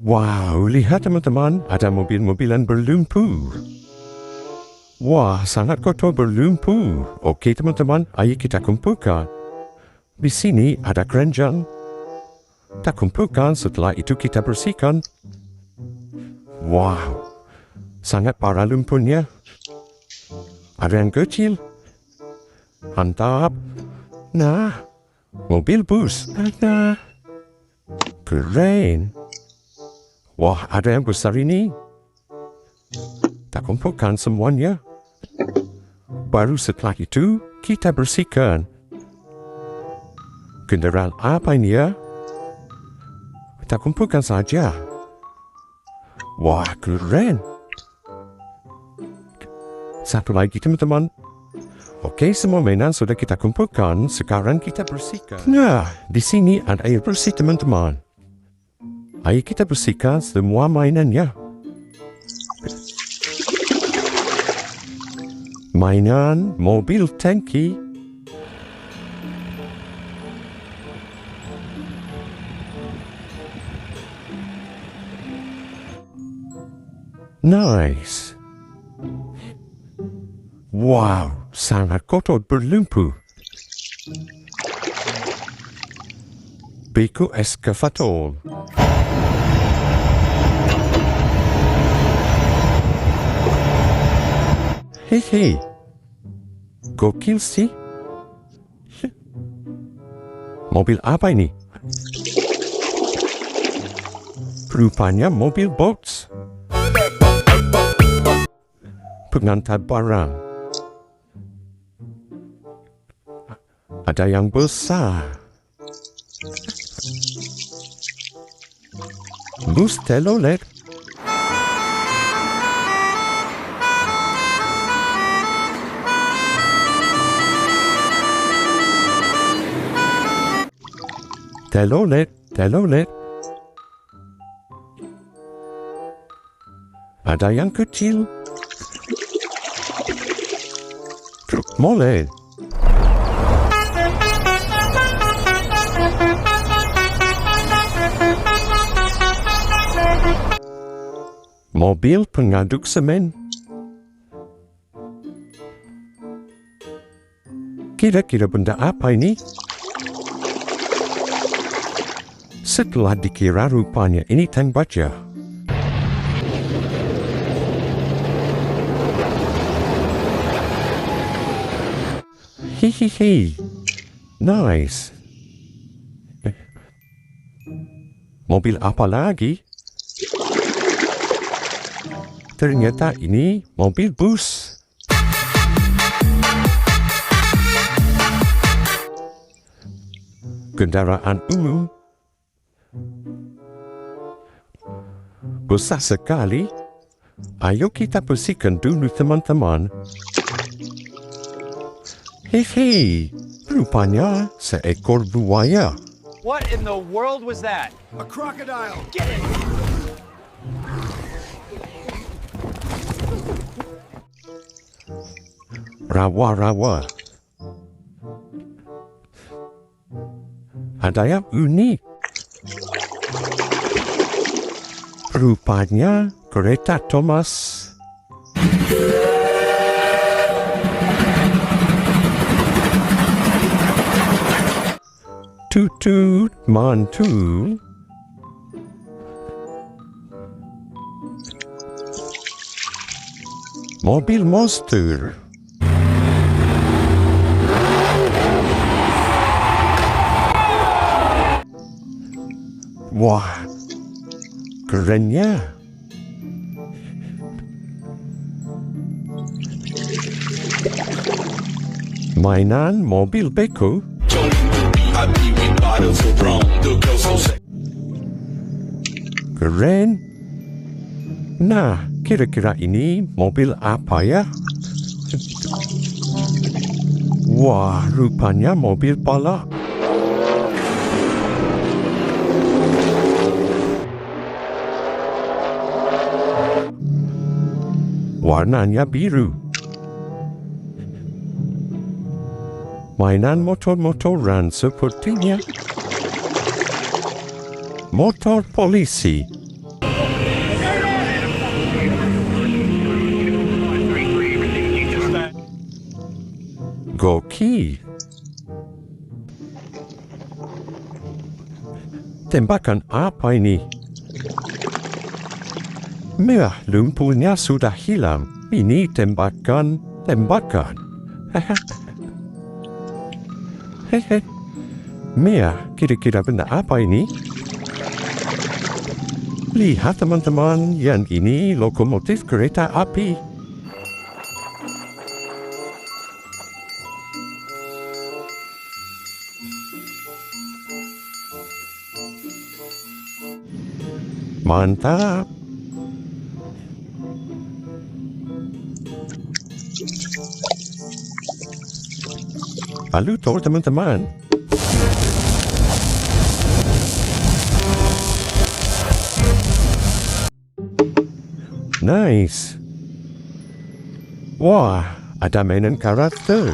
Wow, lihat teman-teman, ada mobil-mobilan berlumpur. Wah, sangat kotor berlumpur. Oke teman-teman, ayo kita kumpulkan. Di sini ada keranjang. Kita kumpulkan, setelah itu kita bersihkan. Wow, sangat parah lumpurnya. Ada yang kecil. Mantap. Nah, mobil bus. Nah, keren. Wah, ada yang besar ini. Kita kumpulkan semuanya. Baru setelah itu, kita bersihkan. Kendaraan apa ini ya? Kita kumpulkan saja. Wah, keren. Satu lagi teman-teman. Oke, semua mainan sudah kita kumpulkan. Sekarang kita bersihkan. Nah, di sini ada air bersih teman-teman. Ayo kita bersihkan semua mainannya. Mainan mobil tangki. Nice. Wow, sangat kotor berlumpur. Beku Excavator. Hehe, gokil sih. Mobil apa ini? Rupanya mobil box. Pengantar barang. Ada yang besar. Bus Telolet. Telolet. Ada yang kecil. Truk Molen. Mobil pengaduk semen. Kira-kira benda apa ini? Setelah dikira rupanya ini tank baja. Hihihi. Nice. Mobil apa lagi? Ternyata ini mobil bus. Kendaraan umum. Besar sekali. Ayo kita bersihkan dulu teman-teman. Hehe, rupanya seekor buaya. What in the world was that? A crocodile! Get it! Rawa-rawa. Ada yang unik. Rupanya kereta Thomas. Tutut mantul. Mobil monster. Wah, kerennya. Mainan mobil beko. Keren. Nah, kira-kira ini mobil apa ya? Wah, rupanya mobil balap. Warnanya biru. Mainan motor-motoran sepertinya. motor polisi. Goki. Tembakan apa ini? Merah lumpurnya sudah hilang. Ini tembakan. Hehe. Merah, kira-kira benda apa ini? Lihat teman-teman, yang ini lokomotif kereta api. Mantap. Lalu teman-teman. Nice. Wah, ada mainan karakter.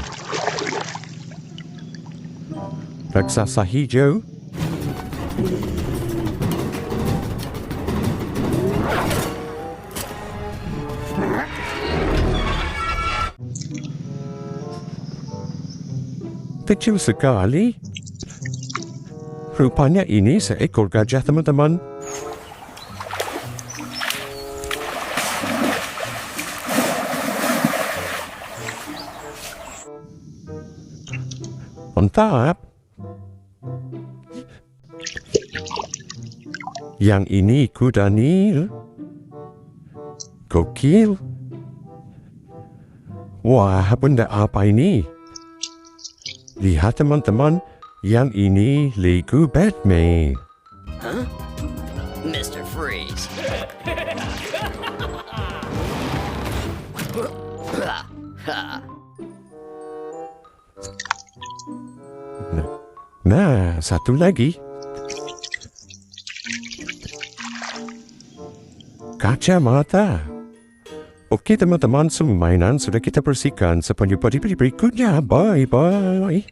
Raksasa hijau. Kecil sekali. Rupanya ini seekor gajah, teman-teman. Mantap. Yang ini kuda Nil. Gokil. Wah, benda apa ini? Lihat teman-teman, yang ini Lego Batman. Huh? Mr. Freeze. Nah, satu lagi. Kacamata. Oke teman-teman, semua mainan sudah kita bersihkan. Sampai jumpa di video berikutnya. Bye-bye.